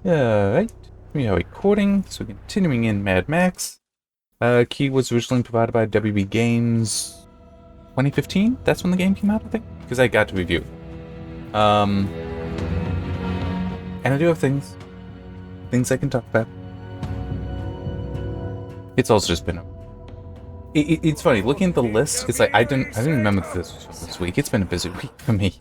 Alright, we are recording, so continuing in Mad Max. Key was originally provided by WB Games 2015? That's when the game came out, I think? Because I got to review. And I do have things I can talk about. It's also just been it's funny, looking at the list, it's like, I didn't remember that this was from this week. It's been a busy week for me.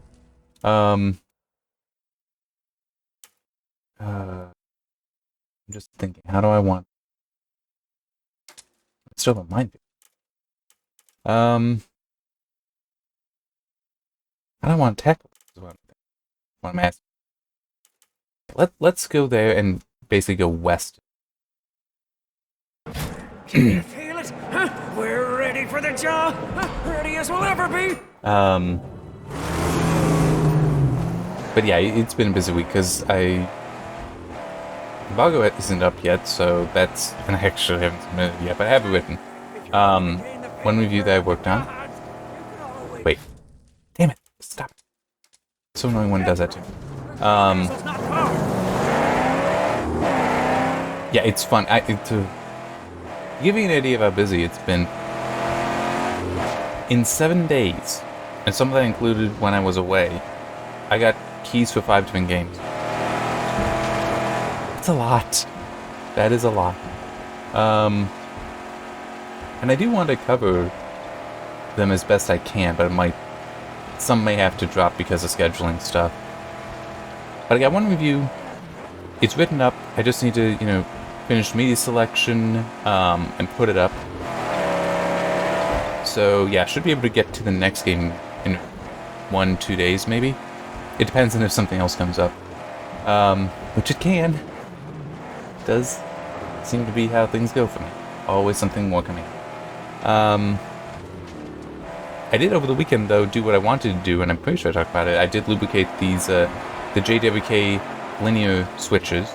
I'm just thinking, how do I want... I still don't mind it. I don't want to tackle this is what I'm asking. Let's go there and basically go west. Can you feel it? Huh? We're ready for the job. Ready as we'll ever be. But yeah, it's been a busy week because Embargo isn't up yet, so that's... And I actually haven't submitted it yet, but I have it written. One review that I worked on. Wait. Damn it. Stop it. It's so annoying when it does that to me. Yeah, it's fun. To give you an idea of how busy it's been, in 7 days, and some of that included when I was away, I got keys for 5 different games. That's a lot. That is a lot. And I do want to cover them as best I can, but some may have to drop because of scheduling stuff. But I got one review. It's written up. I just need to, finish media selection and put it up. So yeah, I should be able to get to the next game in 1-2 days, maybe. It depends on if something else comes up, which it can. Does seem to be how things go for me. Always something more coming. I did over the weekend though do what I wanted to do, and I'm pretty sure I talked about it. I did lubricate these the JWK linear switches,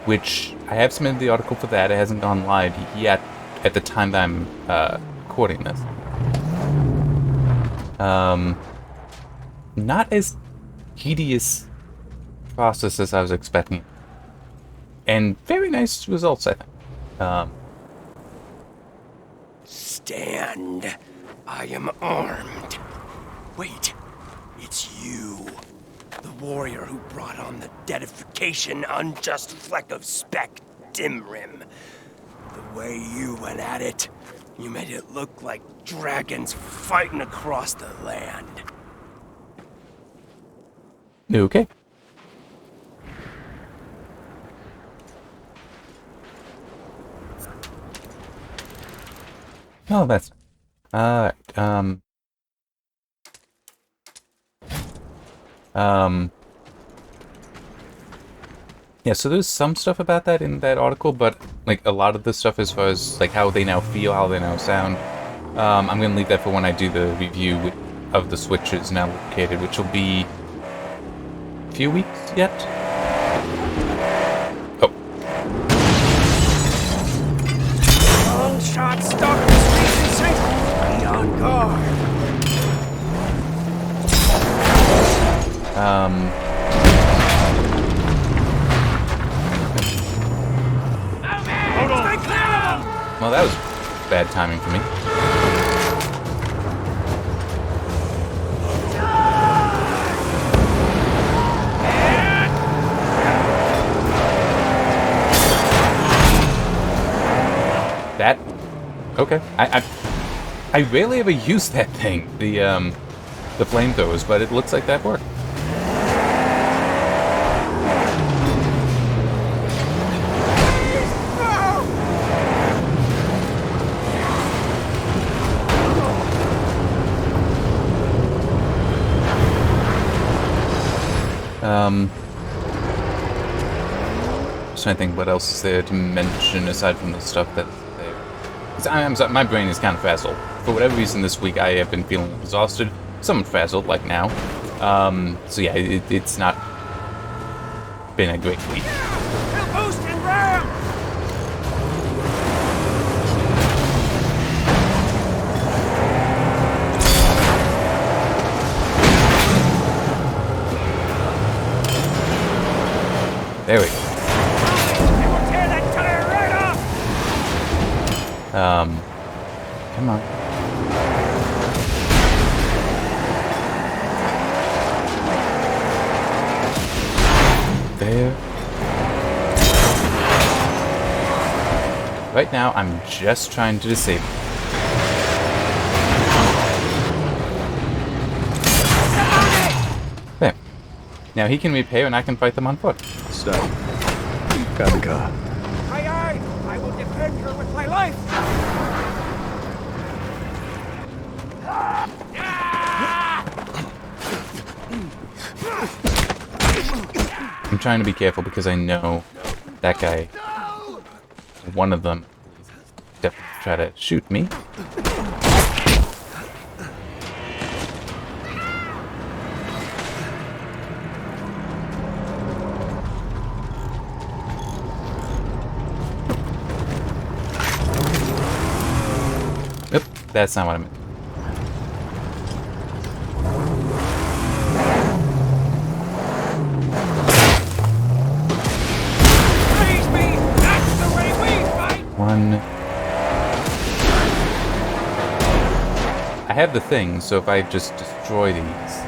which I have submitted the article for that. It hasn't gone live yet at the time that I'm recording this. Not as tedious process as I was expecting, and very nice results, I think. Stand. I am armed. Wait, it's you. The warrior who brought on the deadification unjust fleck of speck Dimrim. The way you went at it, you made it look like dragons fighting across the land. Okay. Oh, that's... Alright, yeah, so there's some stuff about that in that article, but, like, a lot of the stuff as far as, like, how they now feel, how they now sound, I'm gonna leave that for when I do the review of the switches now located, which will be a few weeks yet? Oh. Long shot stuck this regency. Be on guard. Well, that was bad timing for me. That? Okay. I rarely ever use that thing, the flamethrowers, but it looks like that worked. Just trying to think what else is there to mention aside from the stuff that's there. 'Cause I'm sorry, my brain is kind of frazzled. For whatever reason this week I have been feeling exhausted, somewhat frazzled, like now. So yeah, it's not been a great week. Boost and ram! There we go. I will tear that tire right off! Come on. There. Right now, I'm just trying to disable. There. Now he can repair and I can fight them on foot. Stop. Got the car. Aye, aye! I will defend her with my life! I'm trying to be careful because I know that guy, one of them, definitely try to shoot me. Oop, that's not what I meant. Freeze me! That's the way we fight! One. I have the thing, so if I just destroy these,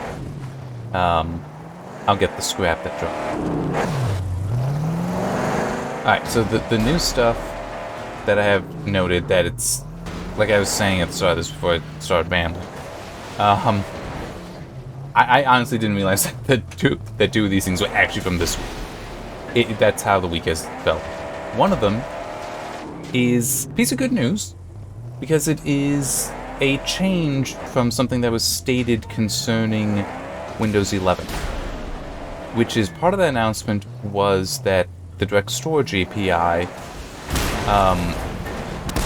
I'll get the scrap that dropped. Alright, so the new stuff that I have noted that it's, like I was saying at the start of this before I started rambling, I honestly didn't realize that two of these things were actually from this week. That's how the week has felt. One of them is a piece of good news, because it is a change from something that was stated concerning Windows 11. Which is part of the announcement was that the Direct Storage API,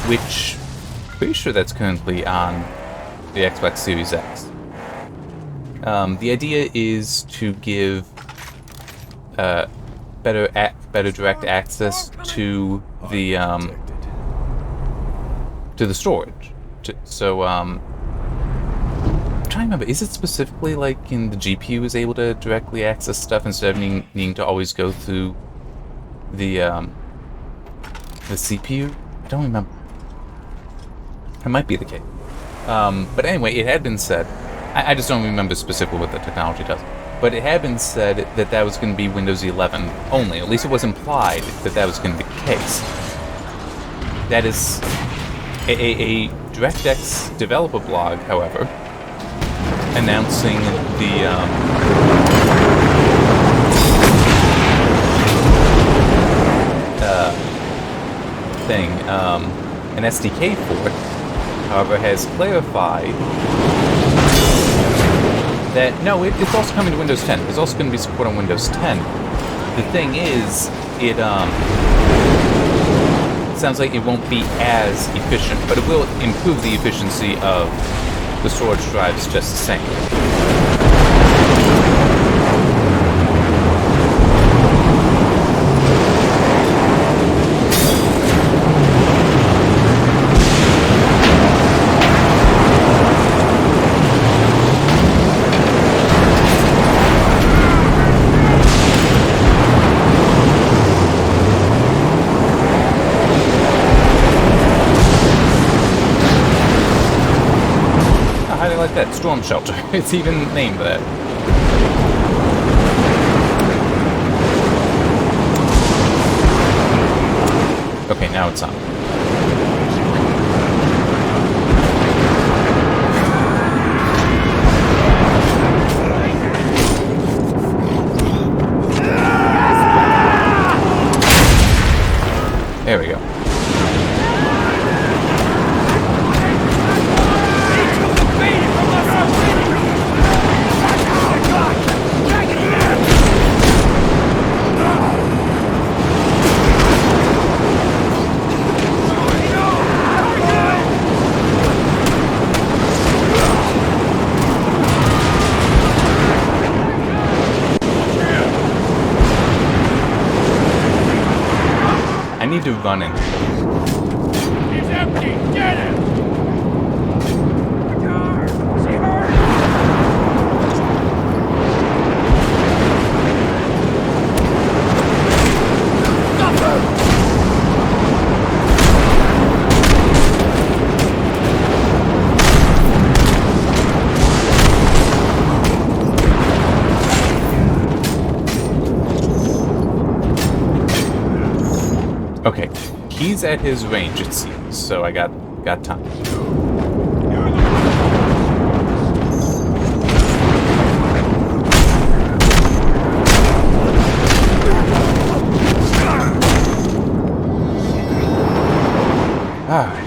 which I'm pretty sure that's currently on the Xbox Series X. The idea is to give better direct access to the storage. I'm trying to remember, is it specifically like in the GPU is able to directly access stuff instead of needing to always go through the CPU? I don't remember. It might be the case. But anyway, it had been said, I just don't remember specifically what the technology does, but it had been said that that was going to be Windows 11 only. At least it was implied that that was going to be the case. That is a DirectX developer blog, however, announcing the an SDK for it, however, has clarified that no, it's also coming to Windows 10. There's also going to be support on Windows 10. The thing is, it sounds like it won't be as efficient, but it will improve the efficiency of the storage drives just the same. Like that storm shelter. It's even named that. Okay, now it's on. There we go. I need to run in. He's empty! Get him! The car! See her? Okay, he's at his range, it seems, so I got time. Alright.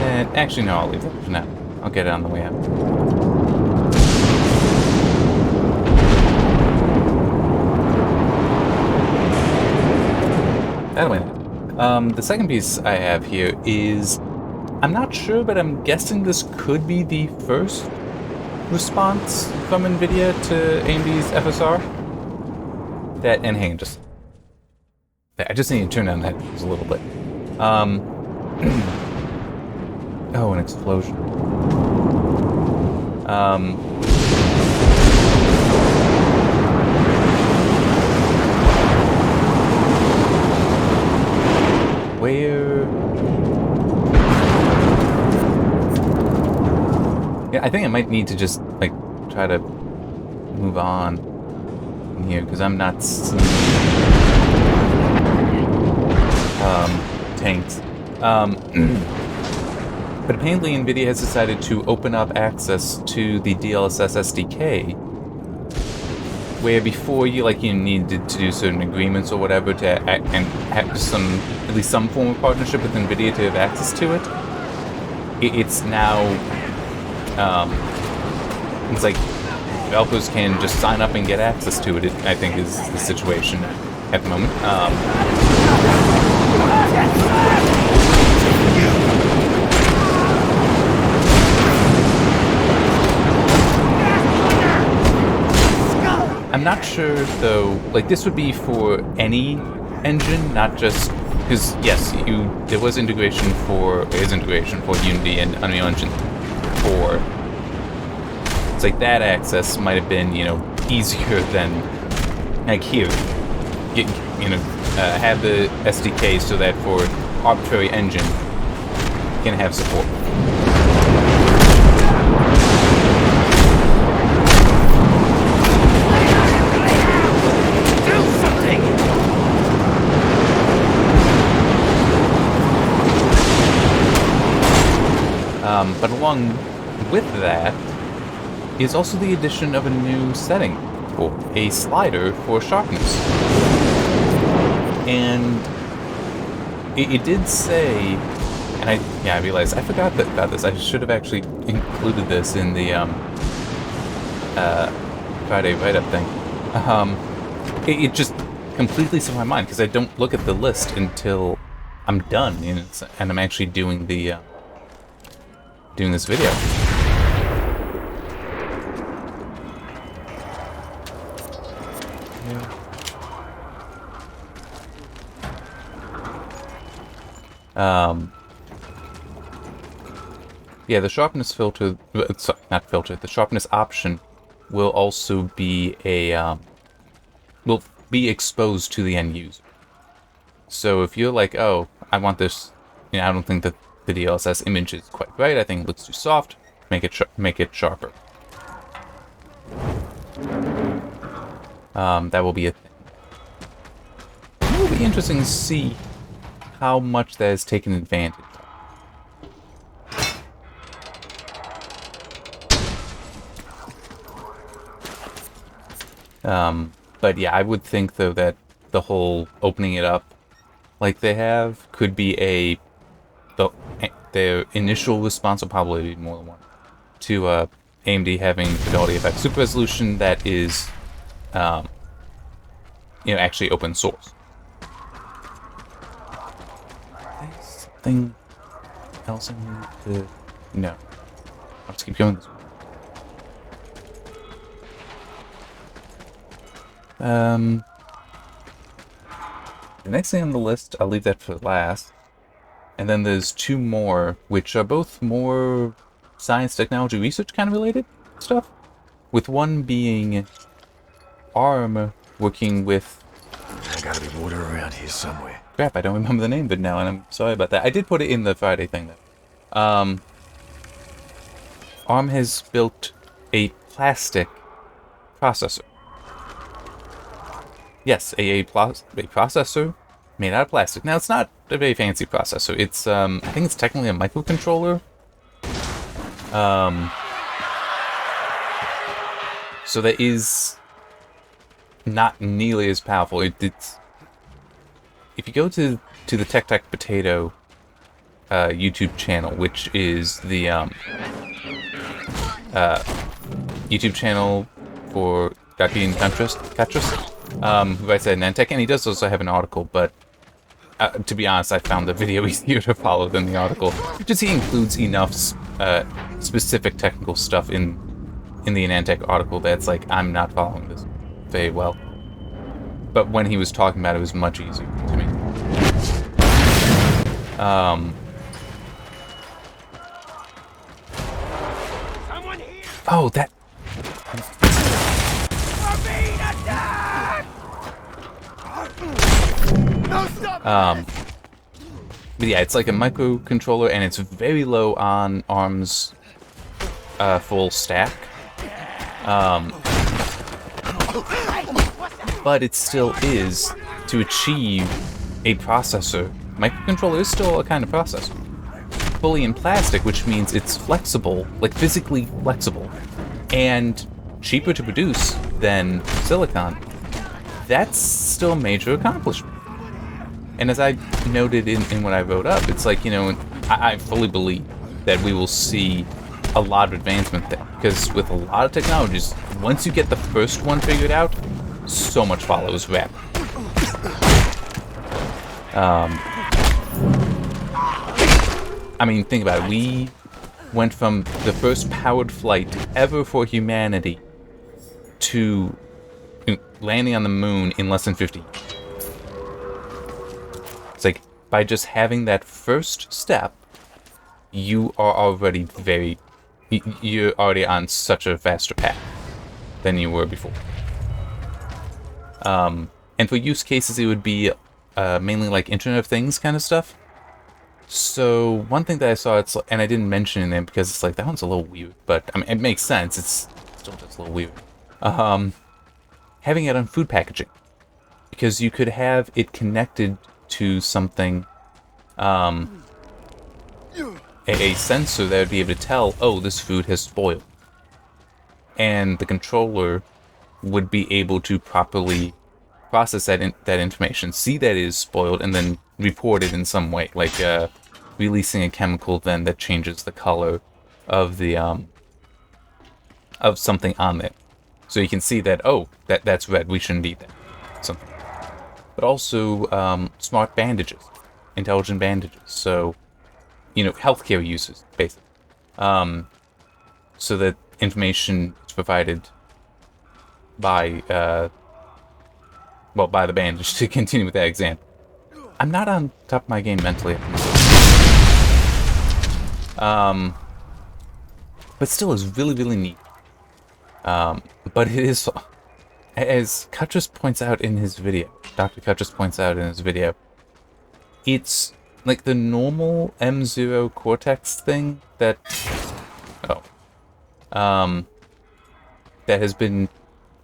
And actually, no, I'll leave it for now. I'll get it on the way out. Anyway, the second piece I have here is, I'm not sure, but I'm guessing this could be the first response from NVIDIA to AMD's FSR. That, and hang on, I just need to turn down that a little bit. Oh, an explosion. Where? Yeah, I think I might need to just, like, try to move on from here, because I'm not seeing tanks. But apparently NVIDIA has decided to open up access to the DLSS SDK, where before you needed to do certain agreements or whatever to and have at least some form of partnership with NVIDIA to have access to it. It's now it's like developers can just sign up and get access to it. I think is the situation at the moment. I'm not sure though, like this would be for any engine, not just, because yes, there is integration for Unity and Unreal Engine 4. It's like that access might have been, easier than, like here, have the SDK so that for arbitrary engine, you can have support. But along with that is also the addition of a new setting, or a slider for sharpness. And it did say, and I realized I forgot about this. I should have actually included this in the Friday write-up thing. It just completely slipped my mind because I don't look at the list until I'm done, and I'm actually doing the doing this video. Yeah, the sharpness filter, sorry, not filter, the sharpness option will also be will be exposed to the end user. So if you're like, oh, I want this, I don't think that the DLSS image is quite right, I think it looks too soft, make it sharper. That will be a thing. It will be interesting to see how much that has taken advantage of. But yeah, I would think though that the whole opening it up like they have could be their initial response will probably be more than one to AMD having Fidelity FX Super Resolution that is actually open source. There's something else I need to... No. I'll just keep going this way. The next thing on the list, I'll leave that for last. And then there's two more, which are both more science, technology, research kind of related stuff. With one being ARM working with... There gotta be water around here somewhere. Crap, I don't remember the name of it now, and I'm sorry about that. I did put it in the Friday thing, though. ARM has built a plastic processor. Yes, a processor made out of plastic. Now, it's not a very fancy processor. It's, I think it's technically a microcontroller. So that is not nearly as powerful. It's if you go to the Tech Potato YouTube channel, which is the YouTube channel for Dr. Catras, who writes at Nantech, and he does also have an article, but to be honest, I found the video easier to follow than the article, because he includes enough specific technical stuff in the Nantech article that's like, I'm not following this very well. But when he was talking about it, it was much easier to me. Oh, that... But yeah, it's like a microcontroller, and it's very low on ARM's full stack. But it still is, to achieve a processor. Microcontroller is still a kind of processor. Fully in plastic, which means it's flexible, like physically flexible, and cheaper to produce than silicon. That's still a major accomplishment. And as I noted in what I wrote up, it's like, you know, I fully believe that we will see a lot of advancement there. Because with a lot of technologies, once you get the first one figured out, so much follows rapidly. I mean, think about it. We went from the first powered flight ever for humanity to landing on the moon in less than 50 years. It's like, by just having that first step, you are already you're already on such a faster path than you were before. And for use cases, it would be mainly like Internet of Things kind of stuff. So one thing that I saw, and I didn't mention it in because it's like, that one's a little weird, but I mean, it makes sense. It's still just a little weird. Having it on food packaging, because you could have it connected to something, a sensor that would be able to tell, oh, this food has spoiled, and the controller would be able to properly process that information, see that it is spoiled, and then report it in some way, like releasing a chemical then that changes the color of the of something on there, so you can see that, oh, that's red, we shouldn't eat that, something. But also smart bandages, intelligent bandages, so, you know, healthcare uses basically, so that information is provided by by the bandage, to continue with that example. I'm not on top of my game mentally. But still is really, really neat. But it is, as Cuttress points out in his video, Dr. Cuttress points out in his video, it's like the normal M0 Cortex thing that, that has been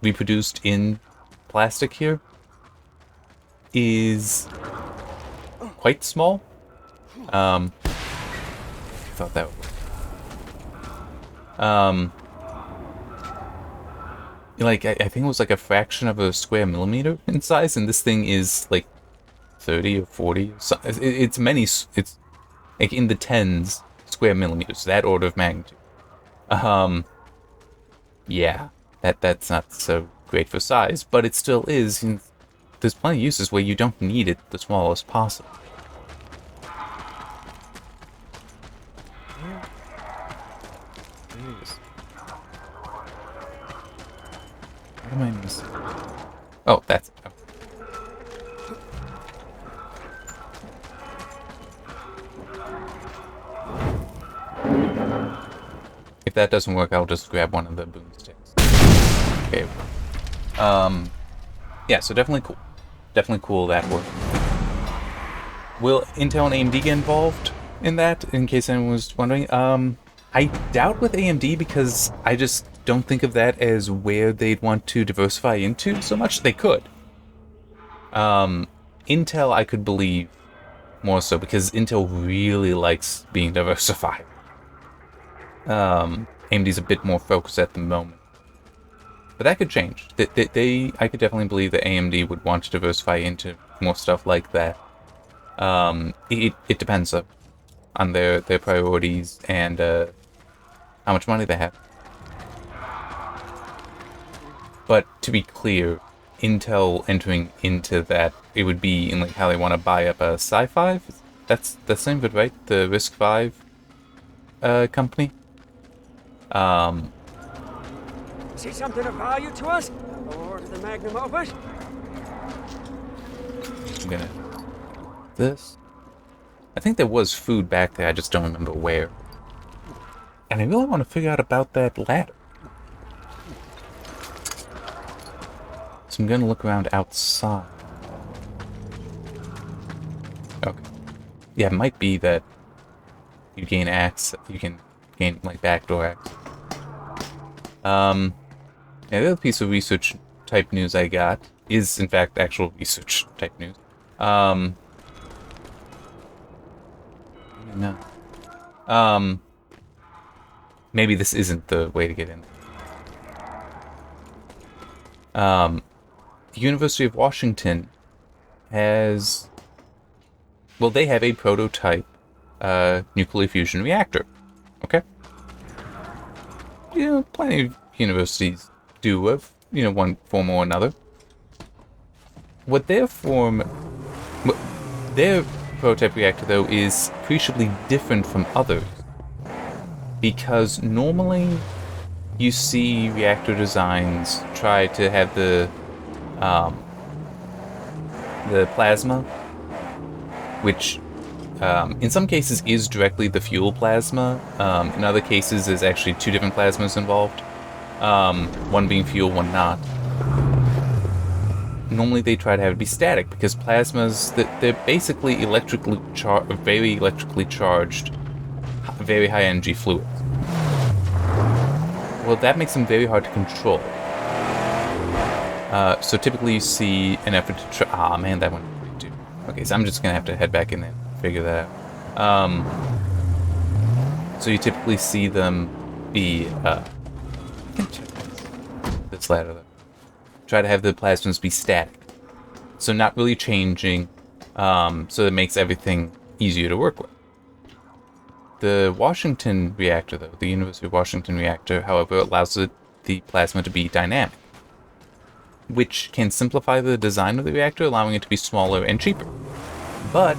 reproduced in plastic here is quite small. I thought that would work. Like, I think it was like a fraction of a square millimeter in size, and this thing is like 30 or 40. So it's it's like in the tens square millimeters, that order of magnitude. Yeah, that's not so great for size, but it still is. There's plenty of uses where you don't need it the smallest possible. What am I missing? Oh, that's it. Oh. If that doesn't work, I'll just grab one of the boomsticks. Okay. Yeah, so definitely cool. Definitely cool that worked. Will Intel and AMD get involved in that, in case anyone was wondering? I doubt with AMD, because I just don't think of that as where they'd want to diversify into so much. They could. Intel, I could believe more so, because Intel really likes being diversified. AMD's a bit more focused at the moment. But that could change. I could definitely believe that AMD would want to diversify into more stuff like that. It depends on their priorities and how much money they have. But to be clear, Intel entering into that, it would be in like how they want to buy up a Sci-Fi. That's the same, but right? The RISC-V company. See something of value to us? Or to the magnum opus? I'm gonna... This? I think there was food back there, I just don't remember where. And I really want to figure out about that ladder. So I'm gonna look around outside. Okay. Yeah, it might be that you gain access, you can gain, like, backdoor access. Yeah, the other piece of research type news I got is, in fact, actual research type news. No. Maybe this isn't the way to get in. The University of Washington has... Well, they have a prototype nuclear fusion reactor. Okay? You know, plenty of universities do of, you know, one form or another. What their prototype reactor, though, is appreciably different from others. Because normally you see reactor designs try to have the plasma, which in some cases is directly the fuel plasma. In other cases, there's actually two different plasmas involved. One being fuel, one not. Normally they try to have it be static, because plasmas, they're basically very electrically charged, very high energy fluids. Well, that makes them very hard to control. So typically you see an effort to try... Ah, man, that one too. Okay, so I'm just gonna have to head back in there and figure that out. So you typically see them be... I can check this ladder, though. Try to have the plasmas be static. So not really changing, so it makes everything easier to work with. The Washington reactor, though, the University of Washington reactor, however, allows the plasma to be dynamic, which can simplify the design of the reactor, allowing it to be smaller and cheaper. But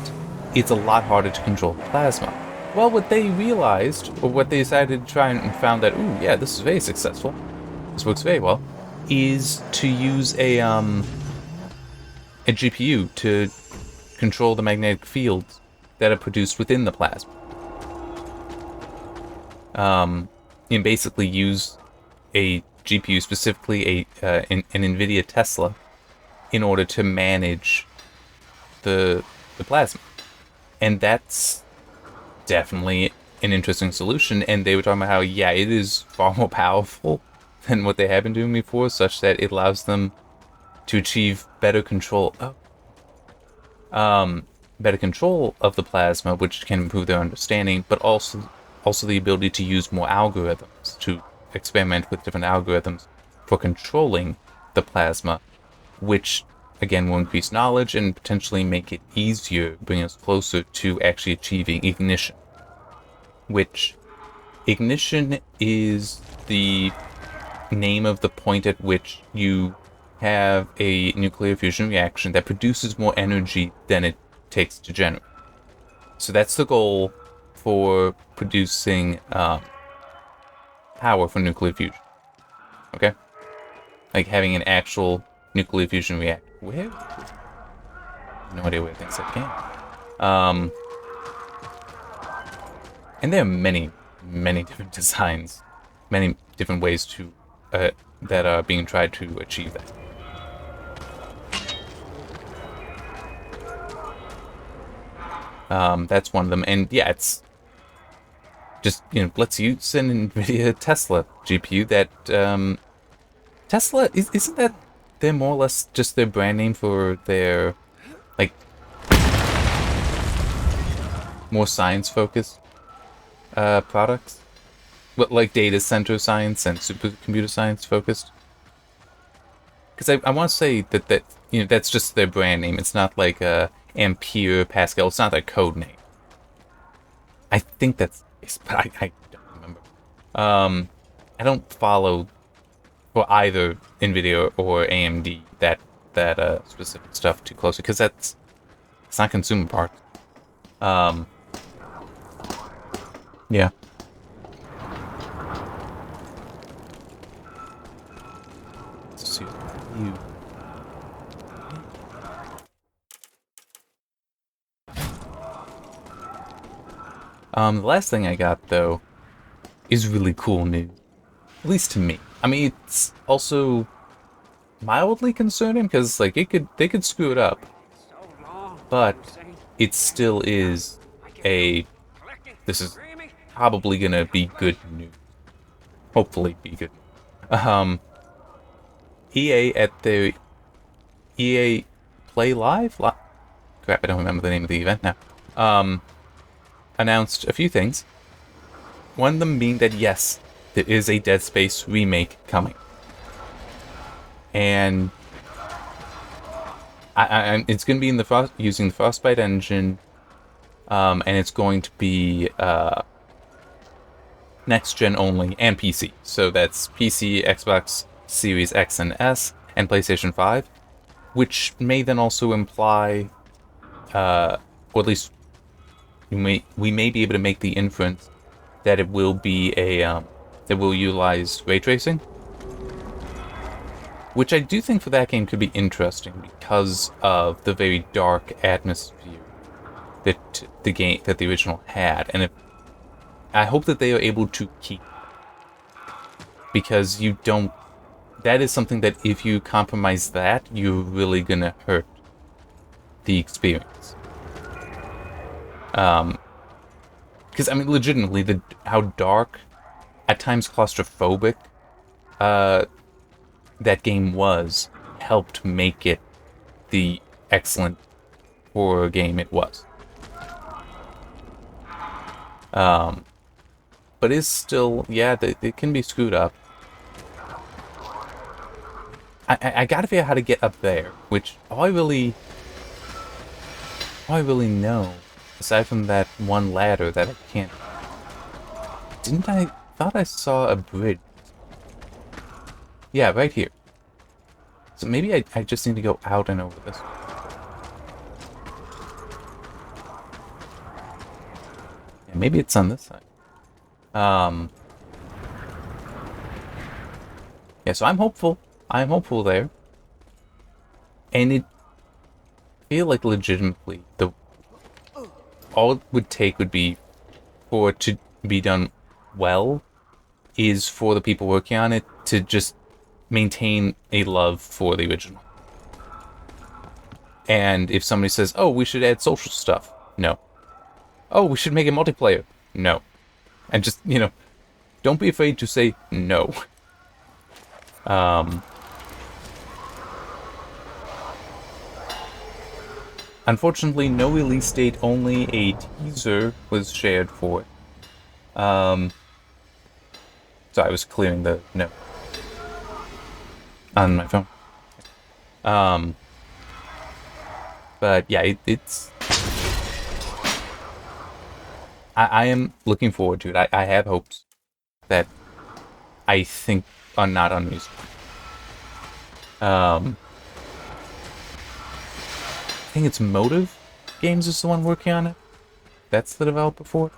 it's a lot harder to control the plasma. Well, what they realized, or what they decided to try and found that, ooh, yeah, this is very successful, this works very well, is to use a GPU to control the magnetic fields that are produced within the plasma. And basically use a GPU, specifically an NVIDIA Tesla, in order to manage the plasma. And that's definitely an interesting solution. And they were talking about how, yeah, it is far more powerful than what they have been doing before, such that it allows them to achieve better control of the plasma, which can improve their understanding, but also the ability to use more algorithms, to experiment with different algorithms for controlling the plasma, which again will increase knowledge and potentially make it easier, bring us closer to actually achieving ignition. Which ignition is the name of the point at which you have a nuclear fusion reaction that produces more energy than it takes to generate. So that's the goal for producing power for nuclear fusion. Okay? Like having an actual nuclear fusion reactor. Where? No idea where things that came. And there are many different designs, many different ways to that are being tried to achieve that. That's one of them, and yeah, just, lets you send NVIDIA Tesla GPU that, Tesla, isn't that, they're more or less just their brand name for their, like, more science-focused, products? But, like, data center science and supercomputer science focused? Because I want to say that, that's just their brand name. It's not like, Ampere, Pascal, it's not their code name. I think that's, but I don't remember. I don't follow for either NVIDIA or AMD that specific stuff too closely because it's not consumer parts. Yeah. Let's see you. The last thing I got though is really cool news. At least to me. I mean, it's also mildly concerning because, like, they could screw it up, but it still is this is probably gonna be good news. Hopefully, be good. EA at their EA Play Live. Crap, I don't remember the name of the event now. Announced a few things. One of them being that yes, there is a Dead Space remake coming. And it's going to be in using the Frostbite engine, and it's going to be next gen only and PC. So that's PC, Xbox Series X and S, and PlayStation 5, which may then also imply, or at least we may be able to make the inference that it will be that will utilize ray tracing. Which I do think for that game could be interesting because of the very dark atmosphere that the original had, and I hope that they are able to keep, because that is something that if you compromise that, you're really gonna hurt the experience. Because I mean, legitimately, how dark, at times claustrophobic, that game was helped make it the excellent horror game it was. But it's still, yeah, it can be screwed up. I gotta figure out how to get up there, which all I really know, aside from that one ladder that I can't. Thought I saw a bridge. Yeah, right here. So maybe I just need to go out and over this. Yeah, maybe it's on this side. Yeah, so I'm hopeful. I'm hopeful there. And I feel like legitimately all it would take would be for it to be done well is for the people working on it to just maintain a love for the original. And if somebody says, oh, we should add social stuff, no. Oh, we should make it multiplayer, no. And just, don't be afraid to say no. Unfortunately, no release date, only a teaser was shared for it. So I was clearing the note on my phone. But yeah, it's. I am looking forward to it. I have hopes that I think are not unreasonable. I think it's Motive Games is the one working on it. That's the developer for it.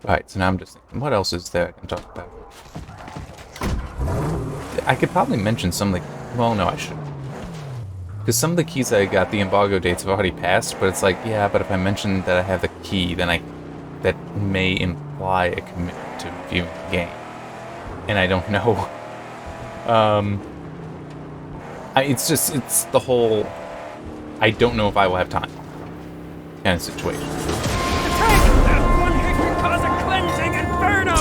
Right, so now I'm just thinking, what else is there I can talk about? I could probably mention some of the... Well, no, I shouldn't. Because some of the keys I got, the embargo dates have already passed, but it's like, yeah, but if I mention that I have the key, then that may imply a commitment to viewing the game. And I don't know. It's the whole... I don't know if I will have time. kind of situation. Attack! That one hit can cause a cleansing inferno!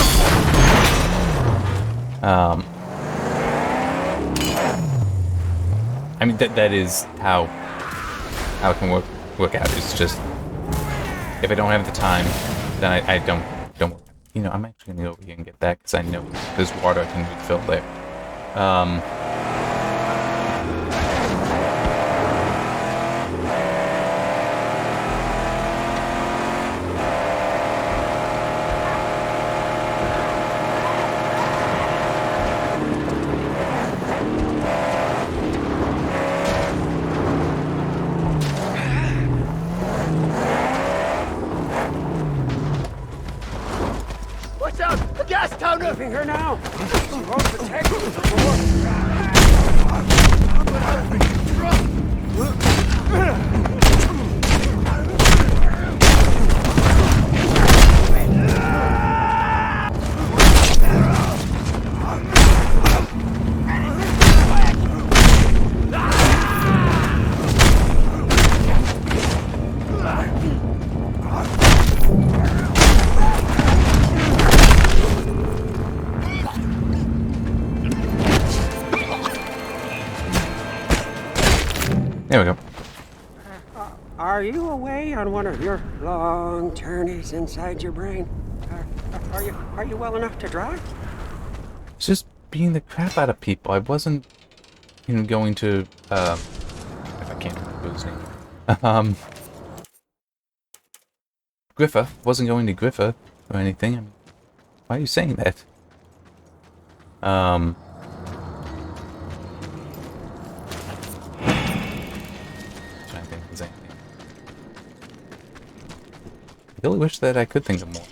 I mean, that is how it can work out. It's just, if I don't have the time, then I don't. You know, I'm actually gonna go over here and get that because I know there's water I can refill there. Watch out! The gas counter! Leaving her now! She won't protect you before. There we go. Are you away on one of your long journeys inside your brain? Are you well enough to drive? It's just beating the crap out of people. I wasn't, you know, going to, if I can't remember his name. Griffer. Wasn't going to Griffer or anything. I mean, why are you saying that? Trying to think if there's anything. I really wish that I could think of more.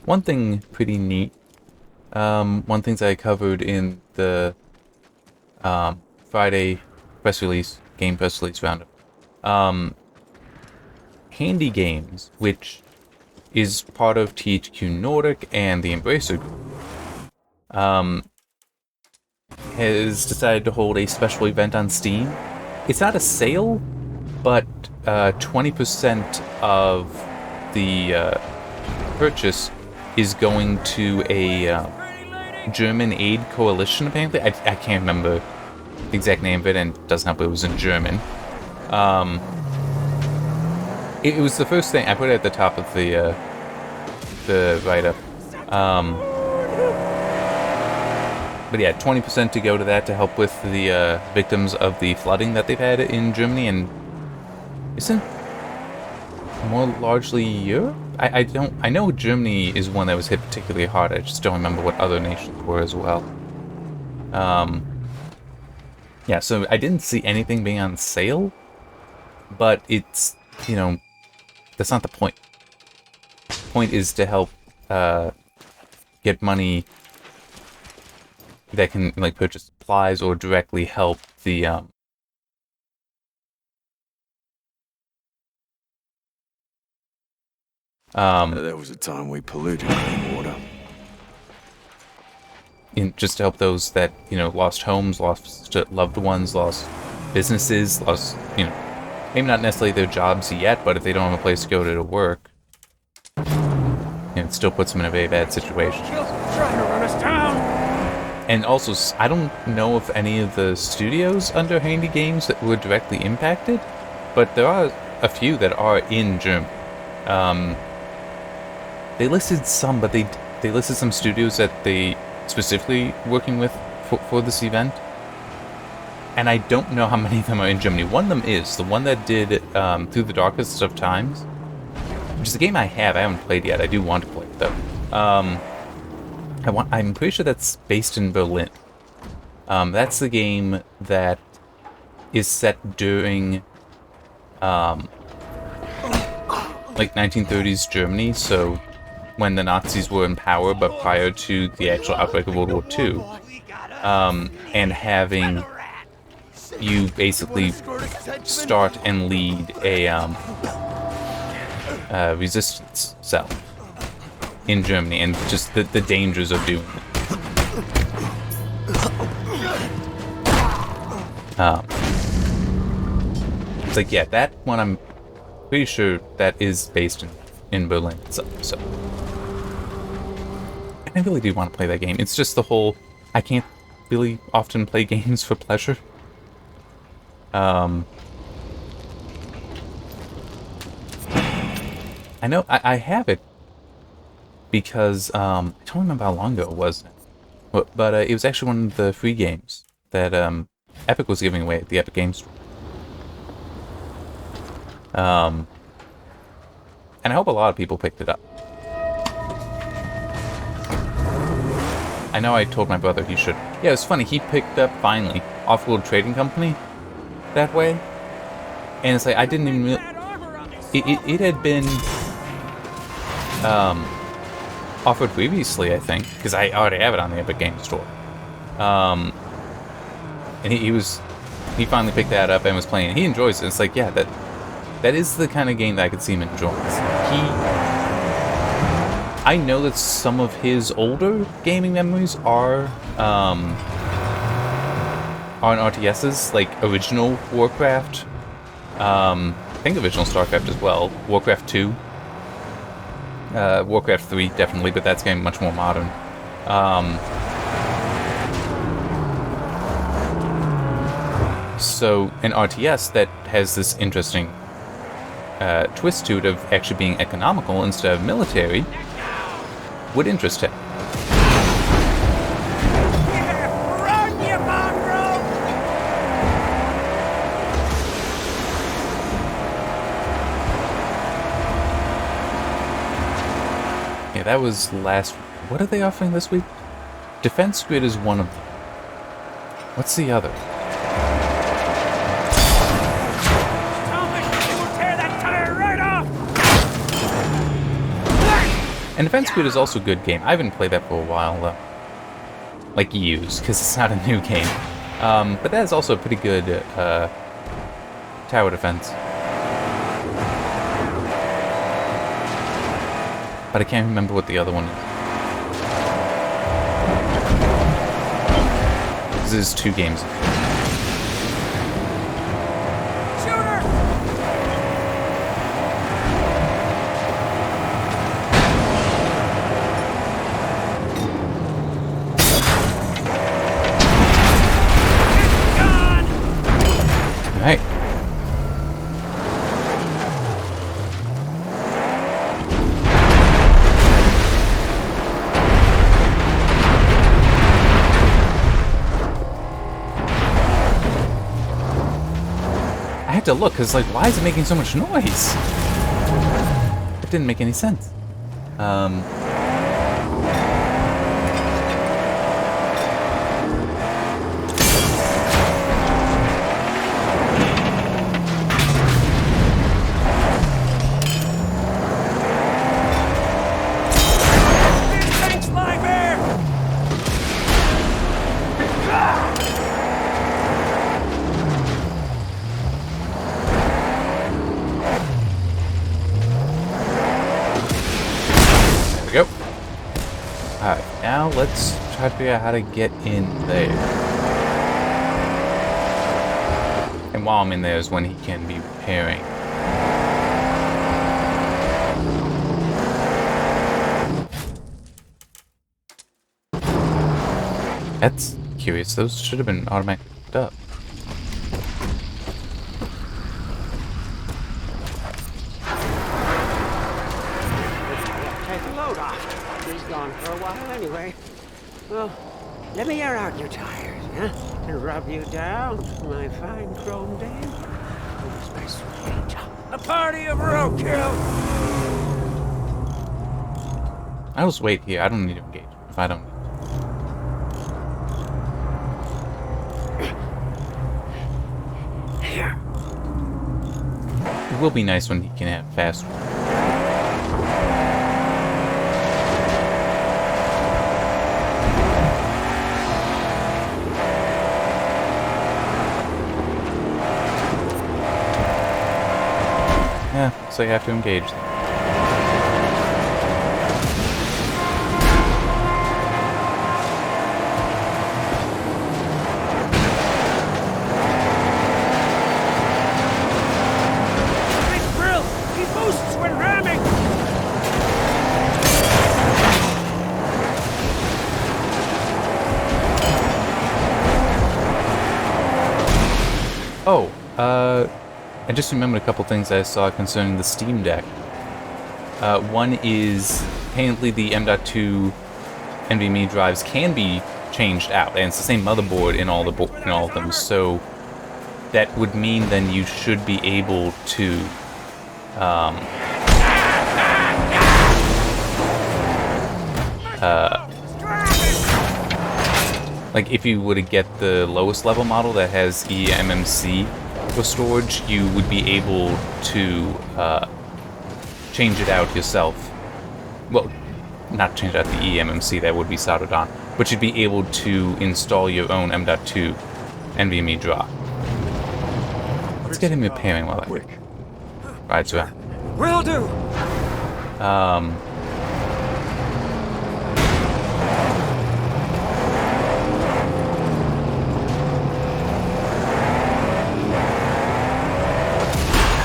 One thing pretty neat, one thing that I covered in the Friday game press release roundup, Handy Games, which is part of THQ Nordic and the Embracer Group, has decided to hold a special event on Steam. It's not a sale, but 20% of the purchase is going to a German aid coalition, apparently. I can't remember the exact name of it, and it doesn't help it was in German. It was the first thing I put it at the top of the write-up. But yeah, 20% to go to that to help with the victims of the flooding that they've had in Germany, and isn't more largely Europe? I know Germany is one that was hit particularly hard. I just don't remember what other nations were as well. Yeah, so I didn't see anything being on sale, but it's, you know, that's not the point. The point is to help get money that can, like, purchase supplies or directly help the There was a time we polluted clean water. just to help those that, you know, lost homes, lost loved ones, lost businesses, lost, you know, maybe not necessarily their jobs yet, but if they don't have a place to go to work, you know, it still puts them in a very bad situation. She'll try to run us down! And also, I don't know if any of the studios under Handy Games that were directly impacted, but there are a few that are in Germany. They listed some, but they listed some studios that they specifically working with for this event. And I don't know how many of them are in Germany. One of them is the one that did Through the Darkest of Times, which is a game I haven't played yet. I do want to play it though. I'm pretty sure that's based in Berlin. That's the game that is set during like 1930s Germany, so when the Nazis were in power, but prior to the actual outbreak of World War II, and having you basically start and lead a resistance cell in Germany, and just the dangers of doing it. It's like, yeah, that one I'm pretty sure that is based in Berlin itself, so. And I really do want to play that game. It's just the whole, I can't really often play games for pleasure. I know I have it because I don't remember how long ago it was, but it was actually one of the free games that Epic was giving away at the Epic Games Store. And I hope a lot of people picked it up. I know I told my brother he should. Yeah, it was funny. He picked up finally Off-World Trading Company that way, and it's like I didn't even. It had been offered previously, I think, because I already have it on the Epic Games Store. And he finally picked that up and was playing it. He enjoys it. It's like, yeah, that is the kind of game that I could see him enjoying. I know that some of his older gaming memories are on RTSs, like original Warcraft. I think original StarCraft as well. Warcraft 2. Warcraft 3, definitely, but that's getting much more modern. So, an RTS that has this interesting twist to it of actually being economical instead of military would interest him. Yeah, that was last... What are they offering this week? Defense Grid is one of them. What's the other? And Defense Grid is also a good game. I haven't played that for a while, though. Like years, because it's not a new game. But that is also a pretty good tower defense. But I can't remember what the other one is. This is 2 games. Right. I had to look, because, like, why is it making so much noise? It didn't make any sense. Go. Alright, now let's try to figure out how to get in there. And while I'm in there is when he can be repairing. That's curious. Those should have been automatically picked up. For a while anyway. Well, let me air out your tires, huh? And rub you down, my fine chrome dame. Who's my sweet angel? A party of roadkill! I'll just wait here. I don't need to engage if I don't need to. Here. It will be nice when he can have fast ones. Yeah, so you have to engage them. Oh, I just remembered a couple things I saw concerning the Steam Deck. One is apparently the M.2 NVMe drives can be changed out, and it's the same motherboard in all of them. So that would mean then you should be able to like if you were to get the lowest level model that has eMMC for storage, you would be able to change it out yourself. Well, not change out the eMMC, that would be soldered on, but you'd be able to install your own M.2 NVMe drive. Let's get him repairing while I rides around. Will do.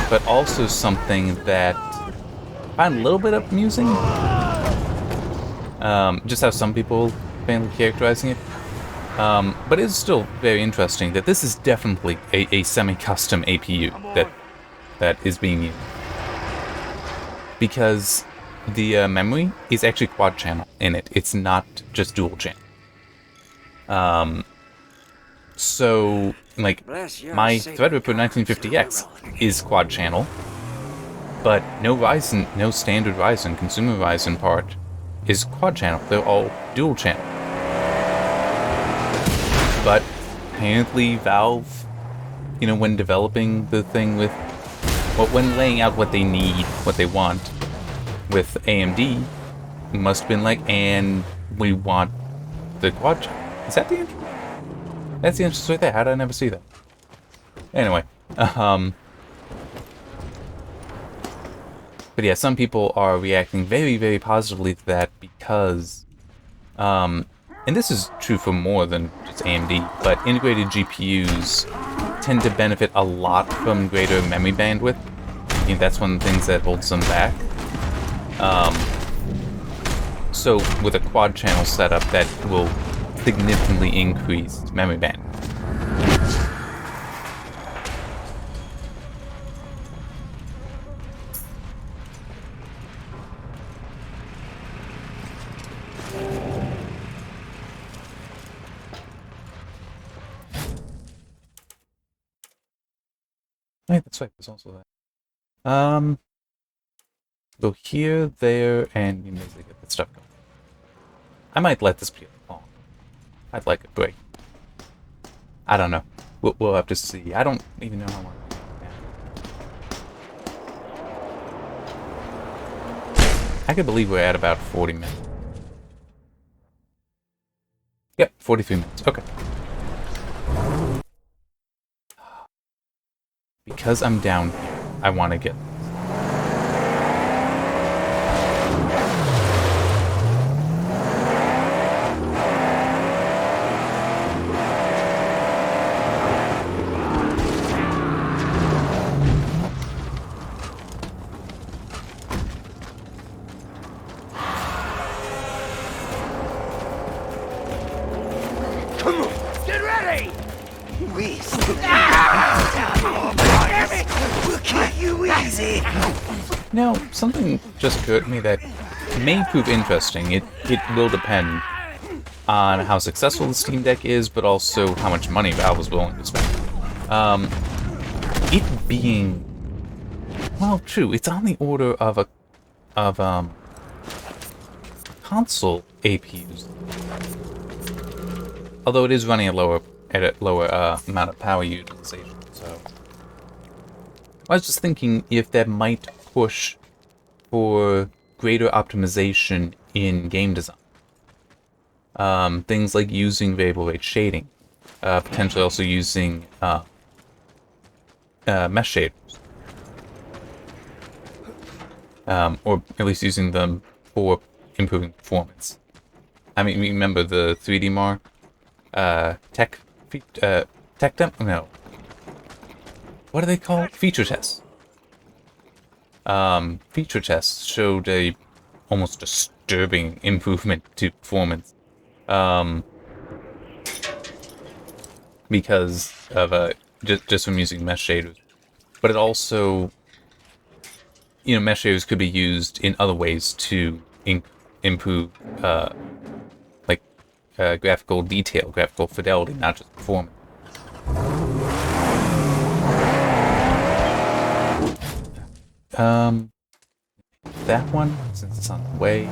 But also something that I find a little bit amusing. Just how some people fancy characterizing it. But it's still very interesting that this is definitely a semi-custom APU that is being used. Because the memory is actually quad channel in it. It's not just dual channel. So, like, my Threadripper 1950X is quad channel, but no standard Ryzen, consumer Ryzen part is quad channel. They're all dual channel. But apparently Valve, you know, when developing the thing with, well, when laying out what they need, what they want with AMD, must have been like, and we want the quad channel. Is that the intro? That's the entrance right there. How did I never see that? Anyway, but yeah, some people are reacting very, very positively to that because, and this is true for more than just AMD, but integrated GPUs tend to benefit a lot from greater memory bandwidth. I think that's one of the things that holds them back. So with a quad channel setup, that will significantly increase memory bandwidth. Right, that's right, there's also that. Go here, there, and you basically get that stuff going. I might let this be long. I'd like a break. I don't know. We'll have to see. I don't even know how long. I can believe we're at about 40 minutes. Yep, 43 minutes. Okay. Because I'm down here, I want to get this. Come on, get ready! We'll kill you easy. Now, something just occurred to me that may prove interesting. It will depend on how successful the Steam Deck is, but also how much money Valve is willing to spend. It being, well, true, it's on the order of console APUs. Although it is running at a lower amount of power utilization, so I was just thinking if that might push for greater optimization in game design. Things like using variable rate shading, potentially also using mesh shaders, or at least using them for improving performance. I mean, remember the 3D Mark tech demo? No. What are they called? Feature tests. Feature tests showed a almost disturbing improvement to performance. Because of just from using mesh shaders. But it also, mesh shaders could be used in other ways to improve, graphical detail, graphical fidelity, not just performance. That one, since it's on the way.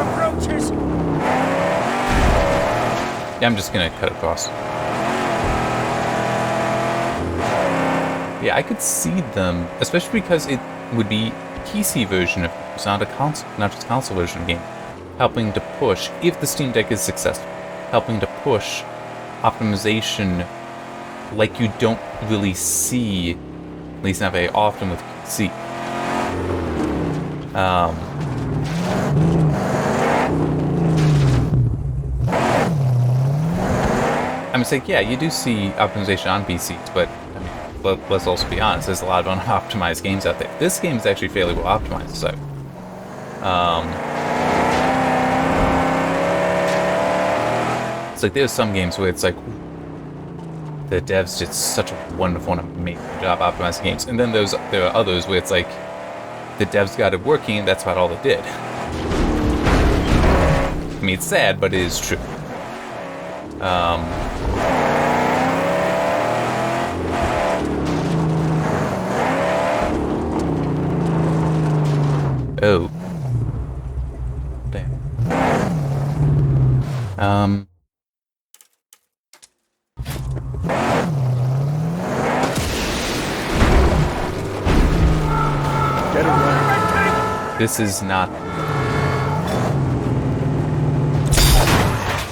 Approaches. Yeah, I'm just gonna cut across. Yeah, I could see them, especially because it would be PC version of games, not a console, not just console version of game, helping to push, if the Steam Deck is successful, helping to push optimization like you don't really see, at least not very often with PC. I'm saying, yeah, you do see optimization on PCs, but I mean, let's also be honest, there's a lot of unoptimized games out there. This game is actually fairly well optimized, so. It's like there's some games where it's like, the devs did such a wonderful and amazing job optimizing games, and then there are others where it's like, the devs got it working, and that's about all they did. I mean, it's sad, but it is true. Oh. Damn. Get it right. This is not...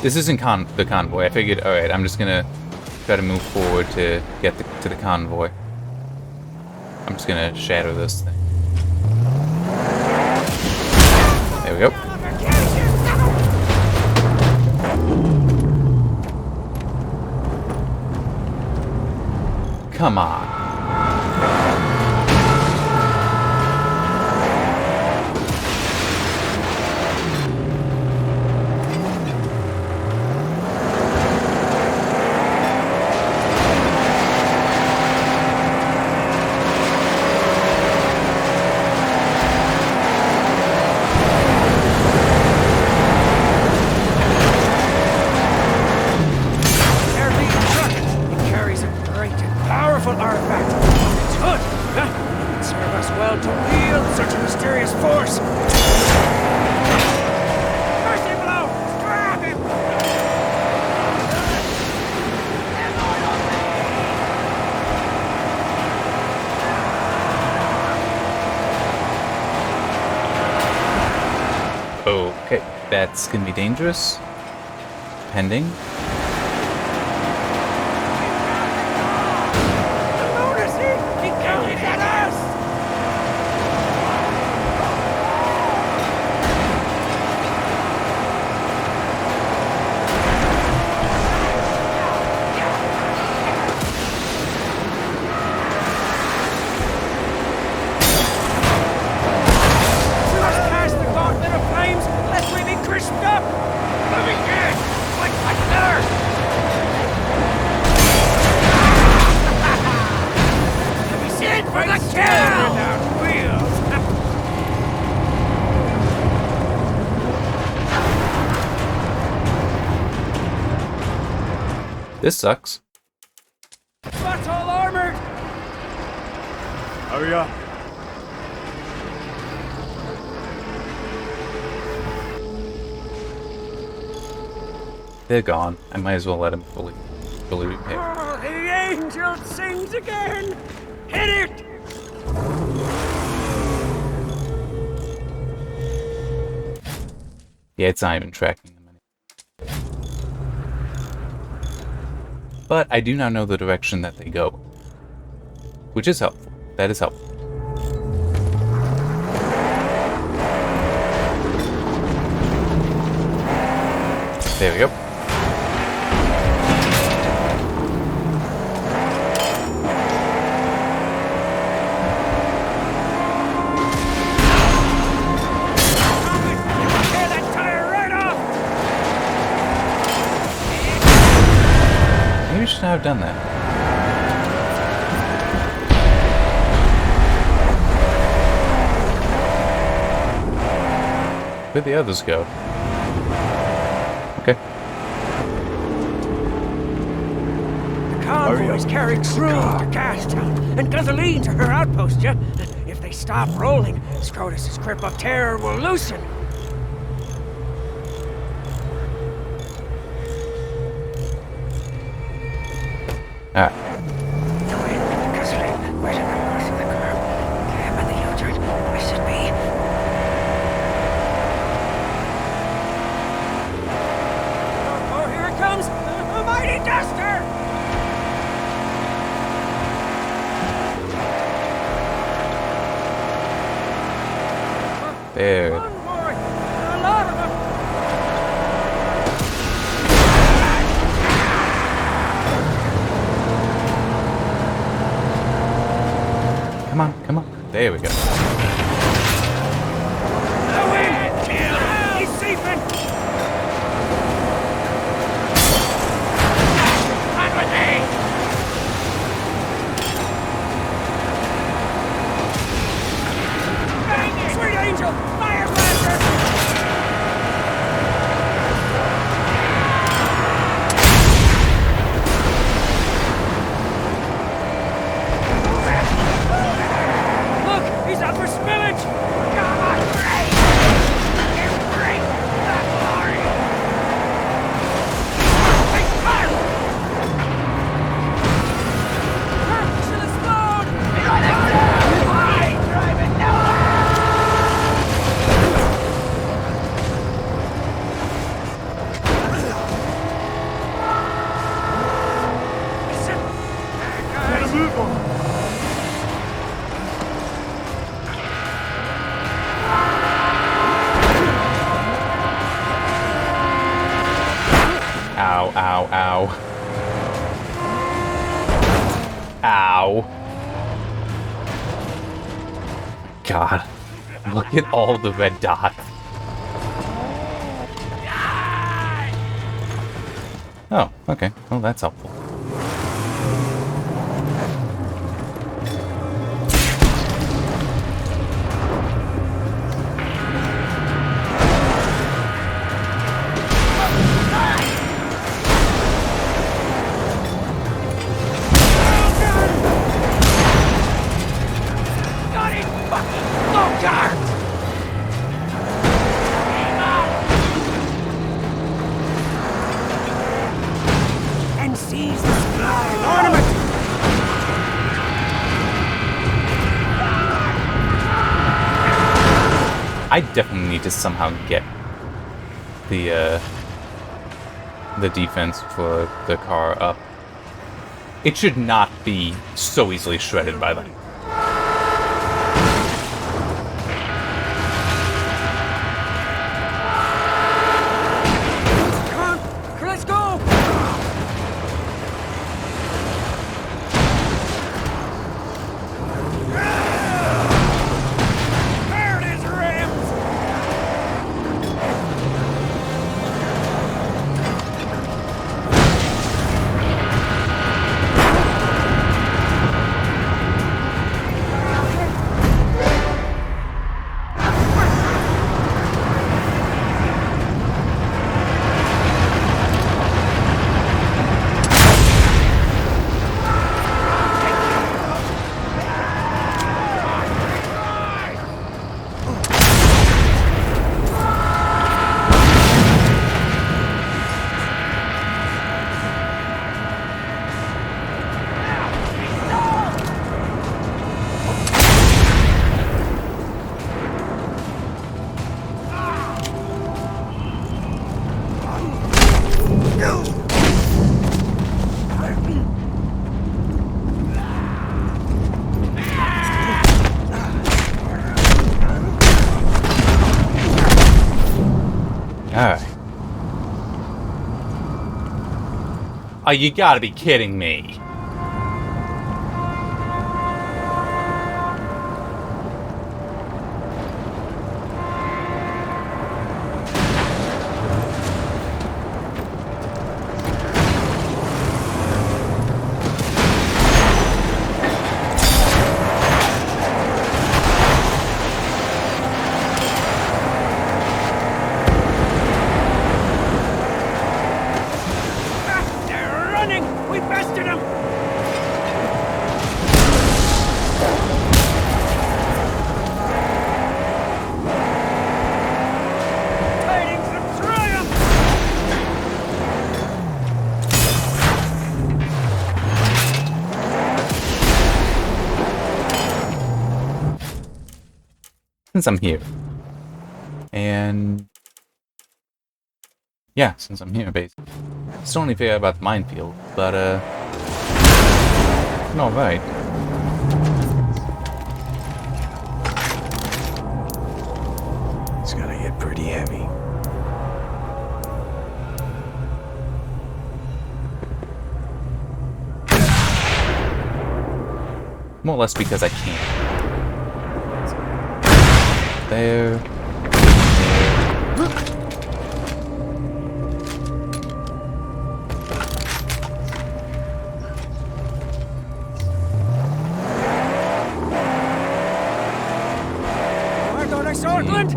This isn't the convoy. I figured, alright, I'm just gonna try to move forward to get to the convoy. I'm just gonna shatter this thing. There we go. Come on. Okay, that's gonna be dangerous. Pending. This sucks. That's all armored! Hurry up. They're gone. I might as well let him fully repair. Oh, the angel sings again! Hit it! Yeah, it's not even tracking them anymore. But I do now know the direction that they go, which is helpful. That is helpful. There we go. should I have done that? Where'd the others go? Okay. The convoys carry crude to Gastown and gasoline to her outpost, yeah? If they stop rolling, Scrotus's grip of terror will loosen. Alright. The wind, gasoline, right in the north of the curve. Camp at the U-turn. I should be. Oh, here it comes! A mighty duster! There. One more! A lot of them! Come on, come on. There we go. The wind! He's seeping! On with me! Sweet angel! Fire blaster! Look! He's up for spillage! Come on, break! Break the glory! Take fire! Should explode! Why? Drive it nowhere! Gotta move on. Ow, ow, ow. Ow. God. Look at all the red dots. Oh, okay. Well, that's helpful. Got it! Fucking low and seize the supply ornament! I definitely need to somehow get the defense for the car up. It should not be so easily shredded by them. Come on, let's go! There it is, Rams! Alright. Oh, you gotta be kidding me. since I'm here. And yeah, since I'm here, basically. Still only figure out about the minefield, but alright. It's gonna get pretty heavy. More or less because I can. There. Where thought I saw it, Clint?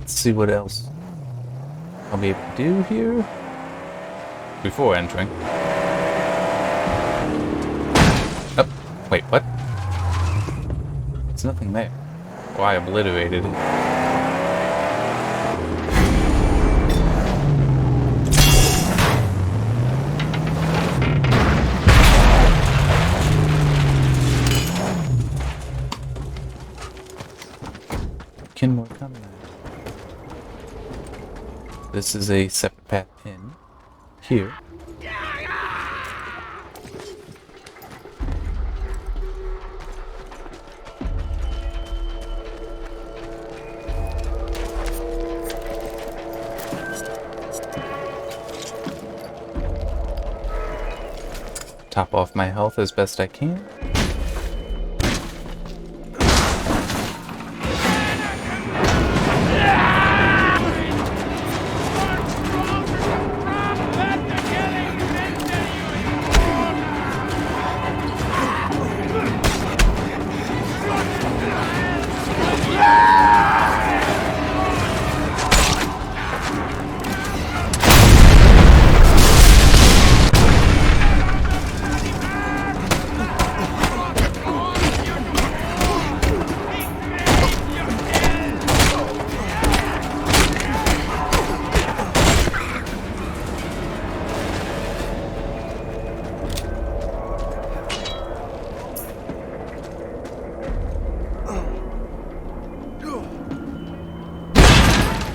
Let's see what else I'll be able to do here before entering. Oh, wait, what? There's nothing there. Oh, I obliterated it. Kenmore coming. This is a separate path in here. Top off my health as best I can.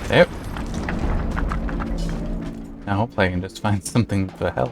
There. Now hopefully I can just find something for help.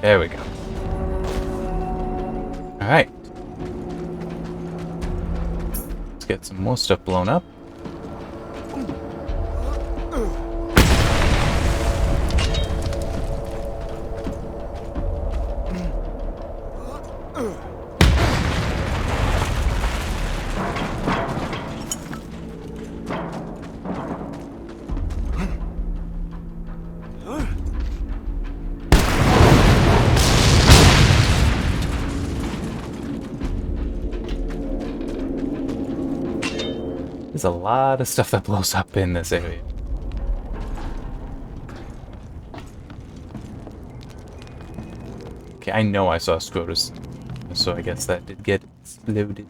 There we go. Alright. Let's get some more stuff blown up. There's a lot of stuff that blows up in this area. Okay, I know I saw Scrotus, so I guess that did get exploded.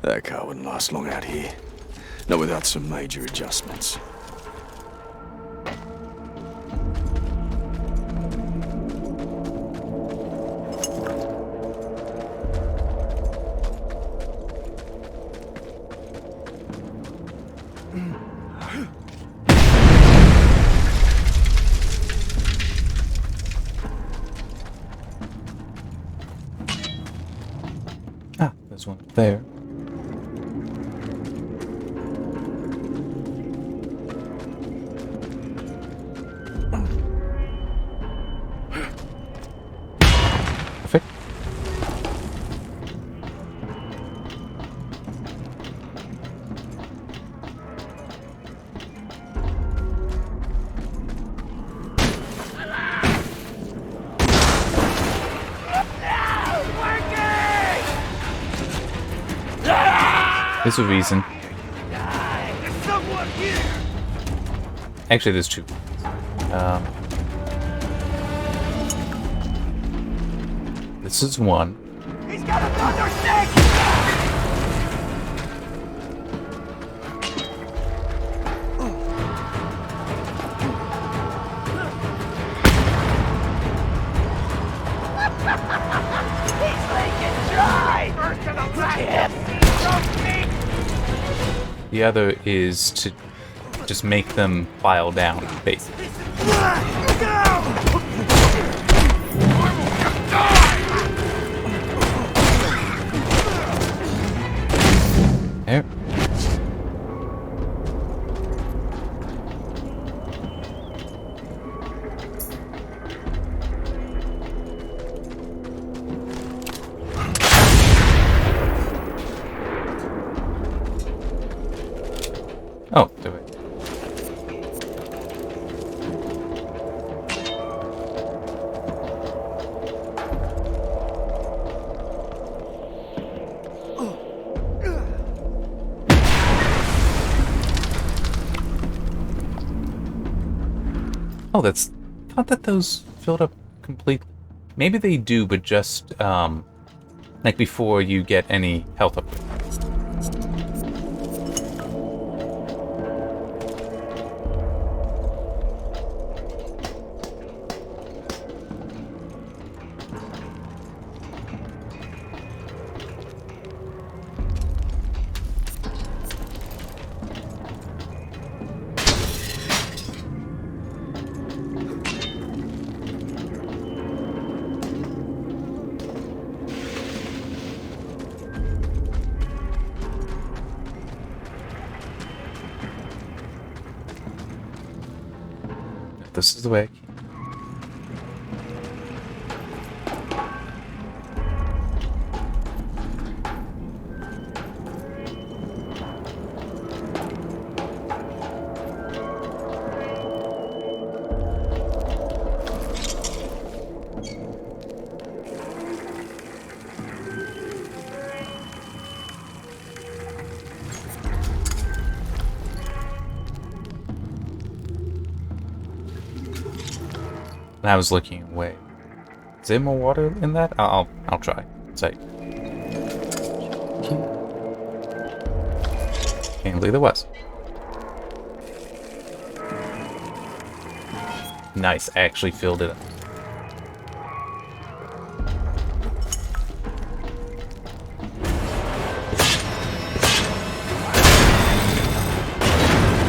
That car wouldn't last long out here. Not without some major adjustments. Ah, there's one there. Perfect. There's a reason. Actually, there's two. This is one. He's got another stick! He's leaking dry! First to the left! The other is to just make them file down, basically. There. Oh, do it. Oh, that's... I thought that those filled up completely. Maybe they do, but just, like before you get any health upgrades. This is the way. I was looking away. Is there more water in that? I'll try. Say. Apparently there was. Nice, I actually filled it up.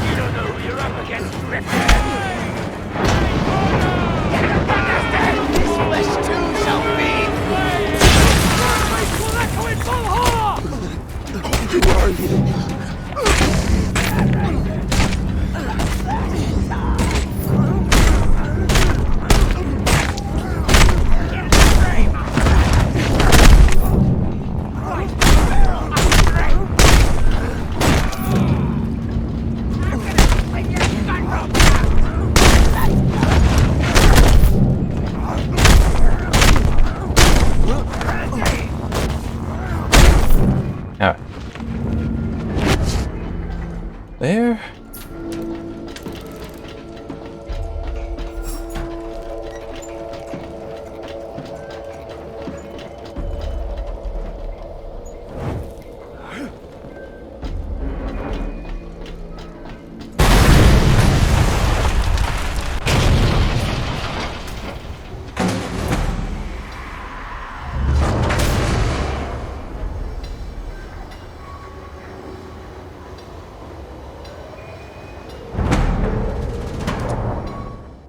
You don't know who you're up against, Rip.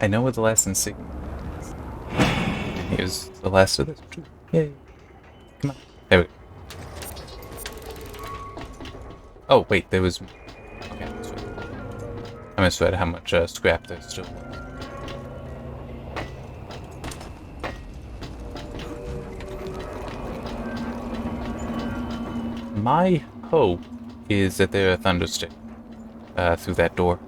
I know what the last insignia is. Here's the last of this. Yay. Come on. There we go. Oh, wait, there was... Okay, that's right. I misread how much scrap there still was. My hope is that there are thunderstick through that door.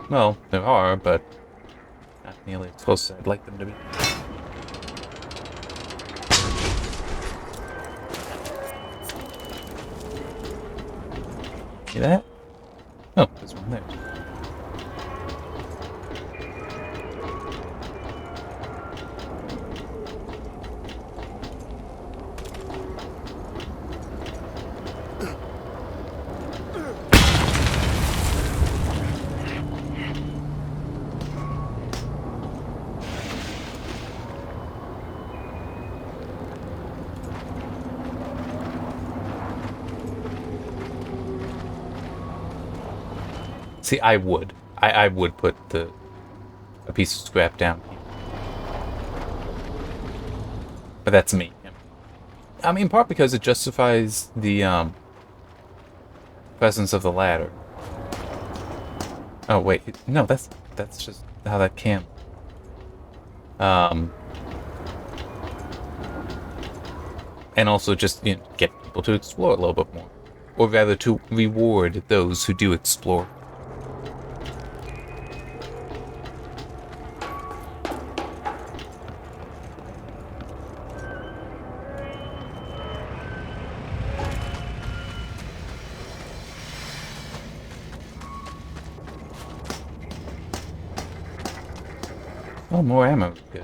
Well, there are, but not nearly as close as I'd like them to be. See that? Oh, there's one there. See, I would. I would put a piece of scrap down here. But that's me. I mean, in part because it justifies the presence of the ladder. Oh wait, no, that's just how that can. And also just, you know, get people to explore a little bit more, or rather to reward those who do explore. Oh, more ammo. Good.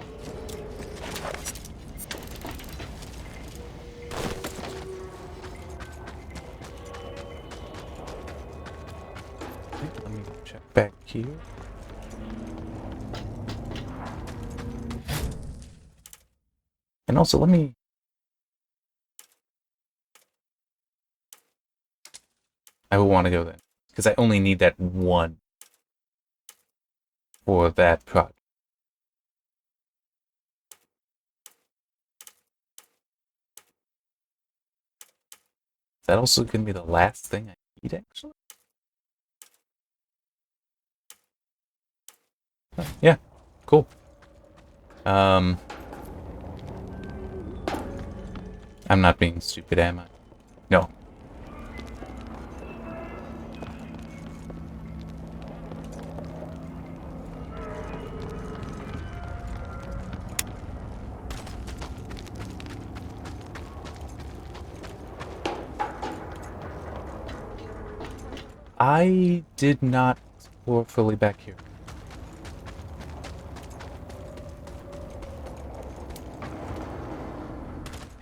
Okay, let me check back here. And also, let me... I will want to go then, because I only need that one for that project. Is that also going to be the last thing I need, actually? Oh, yeah, cool. I'm not being stupid, am I? No. I did not explore fully back here.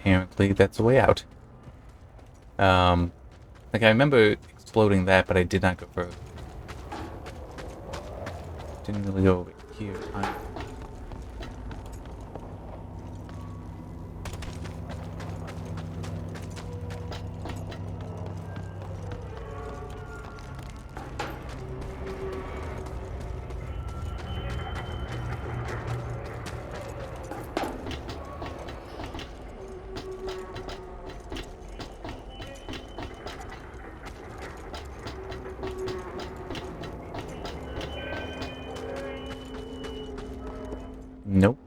Apparently that's a way out. Like I remember exploding that, but I did not go further. Didn't really go over here either. Nope.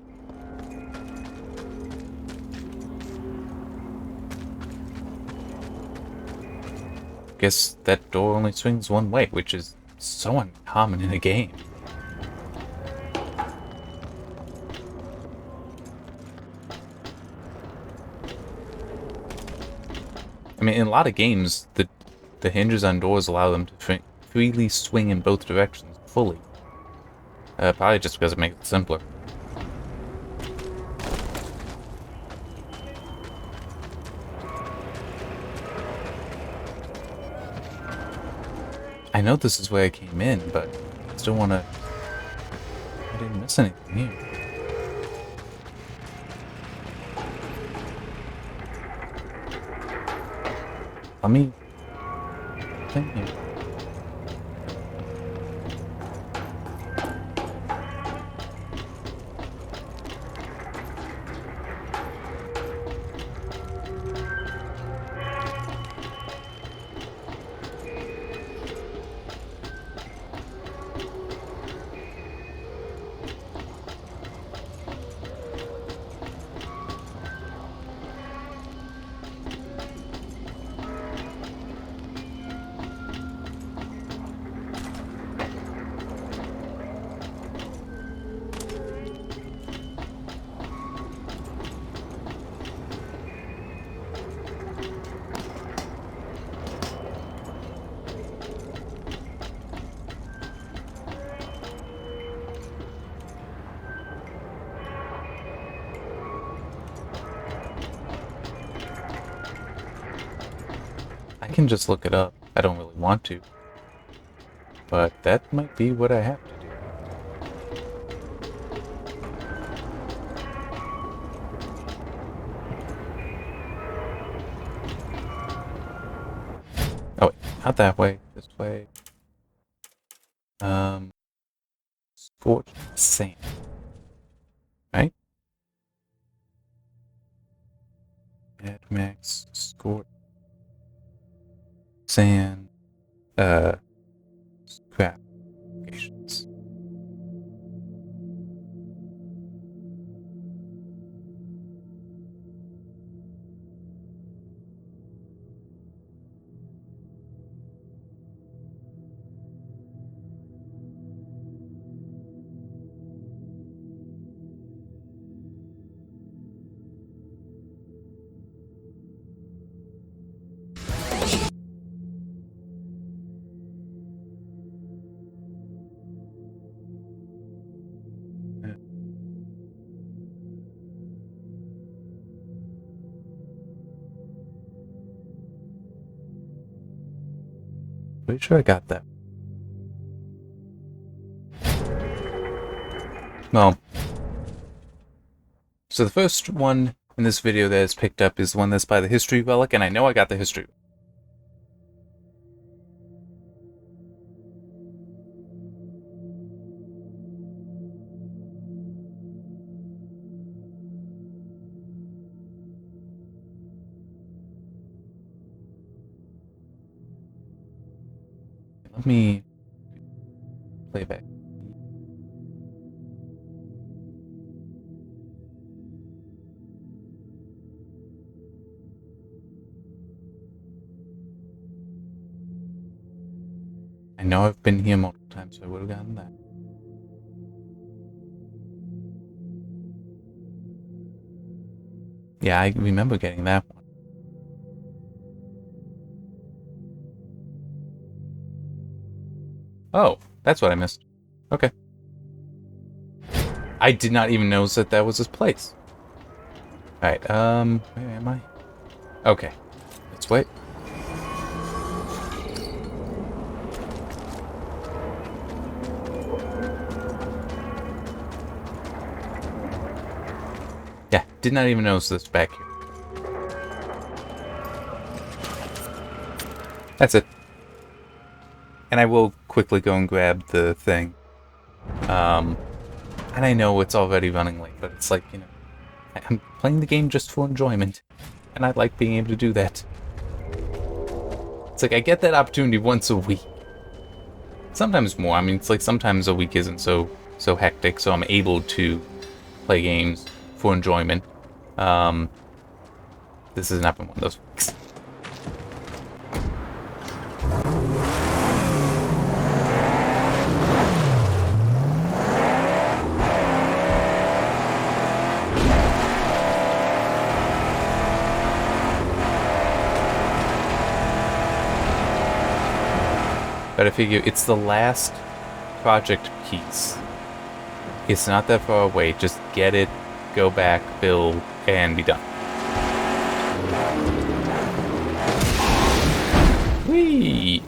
Guess that door only swings one way, which is so uncommon in a game. I mean, in a lot of games, the hinges on doors allow them to freely swing in both directions fully. Probably just because it makes it simpler. I know this is where I came in, but I still want to... I didn't miss anything here. Let me... Thing here. I can just look it up. I don't really want to. But that might be what I have to do. Oh wait, not that way. This way. Scorched sand. Right? Mad Max, scorched sand, scrap locations. Pretty sure I got that. Well, so the first one in this video that is picked up is one that's by the history relic, and I know I got the history. Let me play back. I know I've been here multiple times, so I would have gotten that. Yeah, I remember getting that one. Oh, that's what I missed. Okay. I did not even notice that that was his place. Alright, where am I? Okay. Let's wait. Yeah, did not even notice this back here. That's it. And I will quickly go and grab the thing. And I know it's already running late, but it's like, you know, I'm playing the game just for enjoyment. And I like being able to do that. It's like I get that opportunity once a week. Sometimes more. I mean, it's like sometimes a week isn't so hectic, so I'm able to play games for enjoyment. This has not been one of those weeks. But I figure it's the last project piece. It's not that far away. Just get it, go back, build, and be done. Whee!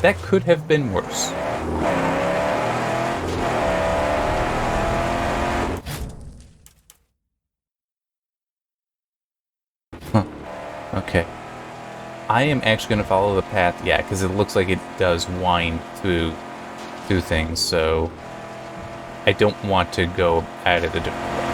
That could have been worse. Huh. Okay. I am actually going to follow the path, yeah, because it looks like it does wind through things, so I don't want to go at it a different way.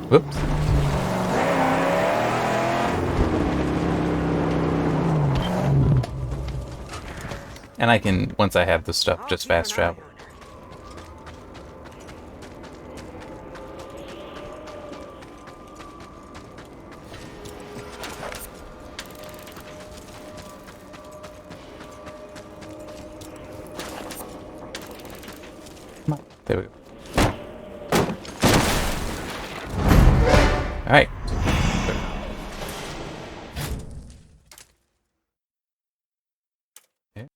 Whoops. And I can, once I have the stuff, just fast travel. Come on. There we go. Alright. Okay.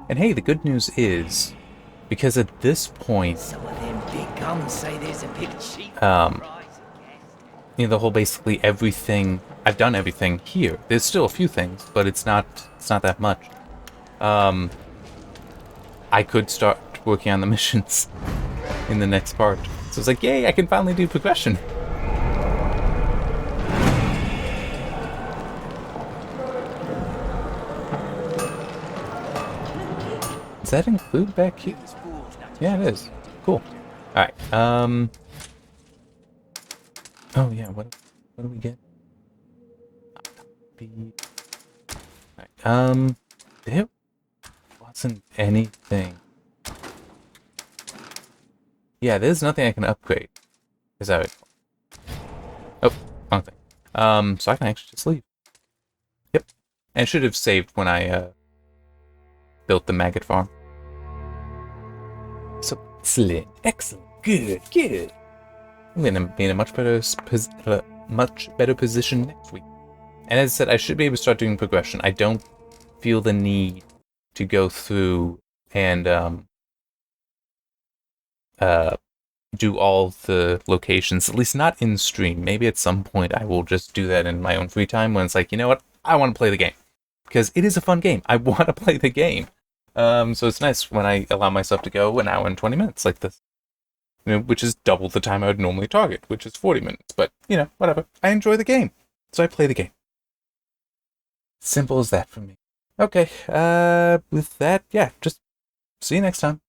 And hey, the good news is, because at this point, Some of them big guns say there's a big cheap you know, the whole basically everything, I've done everything here. There's still a few things, but it's not that much. I could start working on the missions in the next part. So it's like, yay, I can finally do progression. Does that include back here? Yeah, it is. Cool. Alright, oh yeah, what do we get? Alright, there wasn't anything. Yeah, there's nothing I can upgrade. Is that it? Oh, wrong thing. So I can actually just leave. Yep. And I should have saved when I, built the maggot farm. So, excellent, excellent, good, good. I'm gonna be in a much better position next week. And as I said, I should be able to start doing progression. I don't feel the need to go through and do all the locations, at least not in stream. Maybe at some point I will just do that in my own free time when it's like, you know what, I want to play the game. Because it is a fun game. I want to play the game. So it's nice when I allow myself to go an hour and 20 minutes like this. You know, which is double the time I would normally target, which is 40 minutes. But, you know, whatever. I enjoy the game. So I play the game. Simple as that for me. Okay, with that, yeah, just see you next time.